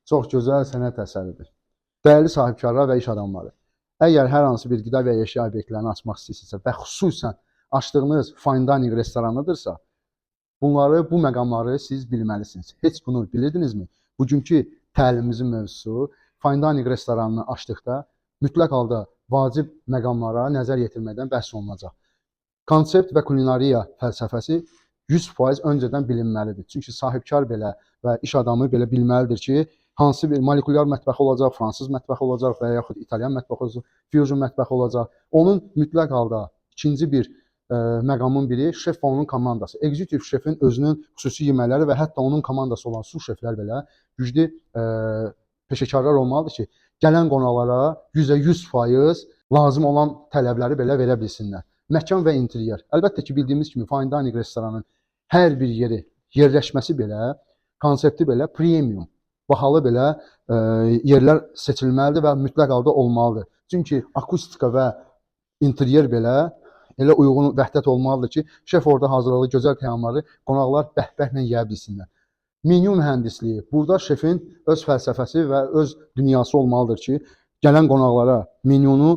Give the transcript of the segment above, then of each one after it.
Çox gözəl sənət əsəridir. Dəyərli sahibkarlar və iş adamları, əgər hər hansı bir qida və eşya obyektlərini açmaq istəyirsinizsə və xüsusən açdığınız fine dining restoranıdırsa, bu məqamları siz bilməlisiniz. Heç bunu bilirdinizmi? Bugünkü təlimimizin mövzusu fine dining restoranını açdıqda mütləq halda vacib məqamlara nəzər yetirməkdən bəhs olunacaq. Konsept və kulinariya fəlsəfəsi 100% öncədən bilinməlidir. Çünki sahibkar belə və iş adamı belə bilməlidir ki, hansı bir molekulyar mətbəxi olacaq, fransız mətbəxi olacaq və yaxud italyan mətbəxi olacaq, fusion mətbəxi olacaq. Onun mütləq halda ikinci bir məqamın biri şef və onun komandası. Executive şefin özünün xüsusi yeməkləri və hətta onun komandası olan sous şeflər belə güclü peşəkarlar olmalıdır ki, gələn qonaqlara %100% lazım olan tələbləri belə verə bilsinlər. Məkan və interyer. Əlbəttə ki, bildiyimiz kimi fine dining restoranın hər bir yeri, yerləşməsi belə, konsepti belə premium, bahalı belə yerlər seçilməlidir və mütləq halda olmalıdır. Çünki akustika və interyer belə elə uyğun vəhdət olmalıdır ki, şef orada hazırladığı gözəl təamları qonaqlar bəhbəhlə yeyə bilsinlər. Menyu mühəndisliyi. Burada şefin öz fəlsəfəsi və öz dünyası olmalıdır ki, gələn qonaqlara menyunu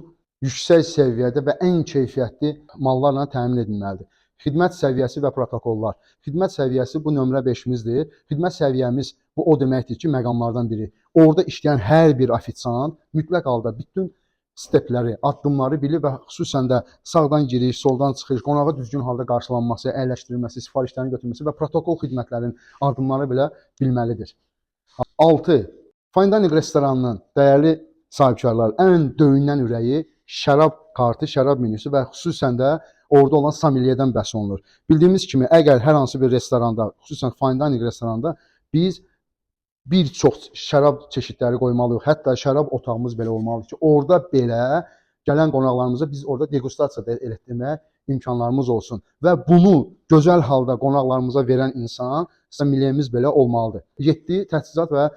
yüksək səviyyədə və ən keyfiyyətli mallarla təmin edilməlidir. Xidmət səviyyəsi və protokollar. Xidmət səviyyəsi bu nömrə 5-imizdir. Xidmət səviyyəmiz bu o deməkdir ki, məqamlardan biri. Orada işləyən hər bir ofisiant mütləq halda bütün stepləri, addımları bilir və xüsusən də sağdan giriş, soldan çıxış, qonağa düzgün halda qarşılanması, əyləşdirilməsi, sifarişlərin götürülməsi və protokol xidmətlərinin addımları belə bilməlidir. 6. Fine dining restoranının dəyərli sahibkarlar ən döyünən ürəyi şərab kartı, şərab menüsü və xüsusən də orada olan sommelyerdən bəhs olunur. Bildiyimiz kimi, əgər hər hansı bir restoranda, xüsusən fine dining restoranda biz bir çox şərab çeşidləri qoymalıyıq. Hətta şərab otağımız belə olmalıdır ki, orada belə gələn qonaqlarımıza biz orada degustasiya etdirmək imkanlarımız olsun. Və bunu gözəl halda qonaqlarımıza verən insan sommelyerimiz belə olmalıdır. 7. Təchizat və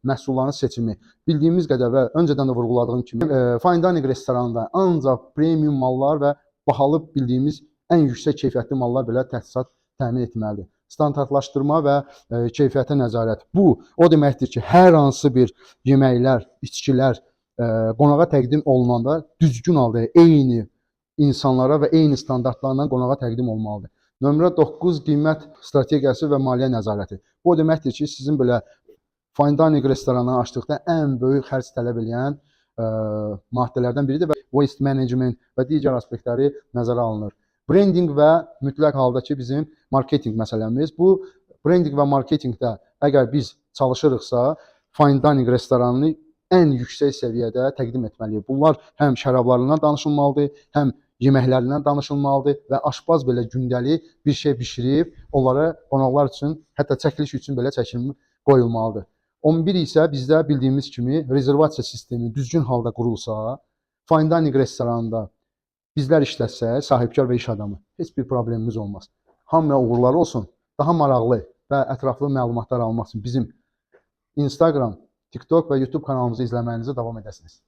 məhsulların seçimi. Bildiyimiz qədər və öncədən də vurğuladığım kimi, fine dining restoranında ancaq premium mallar və bahalı bildiyimiz ən yüksək keyfiyyətli mallar belə təchizat təmin etməlidir. Standartlaşdırma və keyfiyyətə nəzarət. Bu, o deməkdir ki, hər hansı bir yeməklər, içkilər qonağa təqdim olunanda düzgün halda eyni insanlara və eyni standartlarla qonağa təqdim olmalıdır. Nömrə 9 qiymət strategiyası və maliyyə nəzarəti. Bu o deməkdir ki, sizin belə fine dining restoranı açdıqda ən böyük xərc tələb edən maddələrdən biridir və waste management və digər aspektləri nəzərə alınır. Branding və mütləq halda ki, bizim marketinq məsələmiz. Bu branding və marketinqdə əgər biz çalışırıqsa, fine dining restoranını ən yüksək səviyyədə təqdim etməliyik. Bunlar həm şərablarından danışılmalıdır, həm yeməklərindən danışılmalıdır və aşpaz belə gündəlik bir şey bişirib, onlara qonaqlar üçün, hətta çəkiliş üçün belə çəkilib qoyulmalıdır. 11 isə bizdə bildiyimiz kimi rezervasiya sistemi düzgün halda qurulsa, fine dining restoranında bizlər işlətsək, sahibkar və iş adamı, heç bir problemimiz olmaz. Hamıya uğurlar olsun. Daha maraqlı və ətraflı məlumatlar almaq üçün bizim Instagram, TikTok və YouTube kanalımızı izləməyinizi davam edəsiniz.